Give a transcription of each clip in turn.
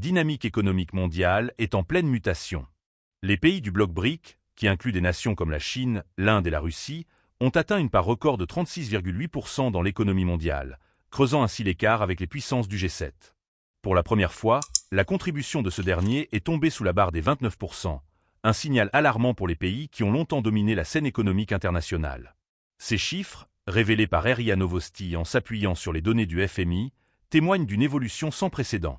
dynamique économique mondiale est en pleine mutation. Les pays du bloc BRIC, qui incluent des nations comme la Chine, l'Inde et la Russie, ont atteint une part record de 36,8% dans l'économie mondiale, creusant ainsi l'écart avec les puissances du G7. Pour la première fois, la contribution de ce dernier est tombée sous la barre des 29%, un signal alarmant pour les pays qui ont longtemps dominé la scène économique internationale. Ces chiffres, révélés par RIA Novosti en s'appuyant sur les données du FMI, témoignent d'une évolution sans précédent.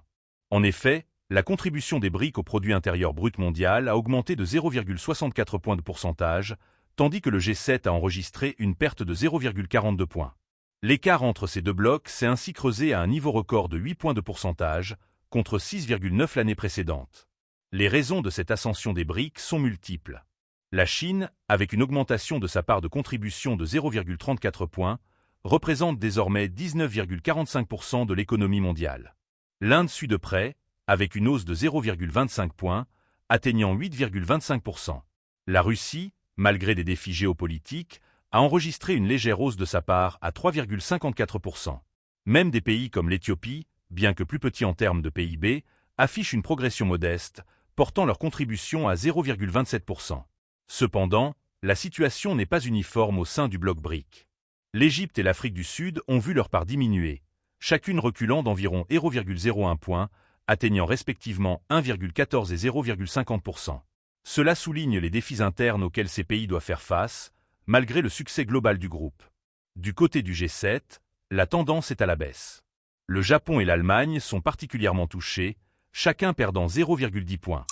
En effet, la contribution des BRIC au produit intérieur brut mondial a augmenté de 0,64 points de pourcentage, tandis que le G7 a enregistré une perte de 0,42 points. L'écart entre ces deux blocs s'est ainsi creusé à un niveau record de 8 points de pourcentage, contre 6,9 l'année précédente. Les raisons de cette ascension des BRIC sont multiples. La Chine, avec une augmentation de sa part de contribution de 0,34 points, représente désormais 19,45% de l'économie mondiale. L'Inde suit de près, avec une hausse de 0,25 points, atteignant 8,25%. La Russie, malgré des défis géopolitiques, a enregistré une légère hausse de sa part à 3,54%. Même des pays comme l'Éthiopie, bien que plus petits en termes de PIB, affichent une progression modeste, portant leur contribution à 0,27%. Cependant, la situation n'est pas uniforme au sein du bloc BRIC. L'Égypte et l'Afrique du Sud ont vu leur part diminuer, chacune reculant d'environ 0,01 points, atteignant respectivement 1,14 et 0,50%. Cela souligne les défis internes auxquels ces pays doivent faire face, malgré le succès global du groupe. Du côté du G7, la tendance est à la baisse. Le Japon et l'Allemagne sont particulièrement touchés, chacun perdant 0,10 points.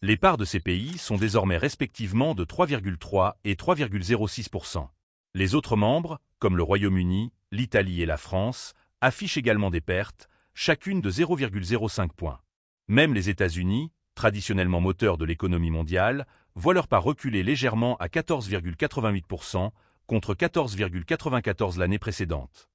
Les parts de ces pays sont désormais respectivement de 3,3 et 3,06%. Les autres membres, comme le Royaume-Uni, l'Italie et la France, affichent également des pertes, chacune de 0,05 points. Même les États-Unis, traditionnellement moteurs de l'économie mondiale, voient leur part reculer légèrement à 14,88% contre 14,94% l'année précédente.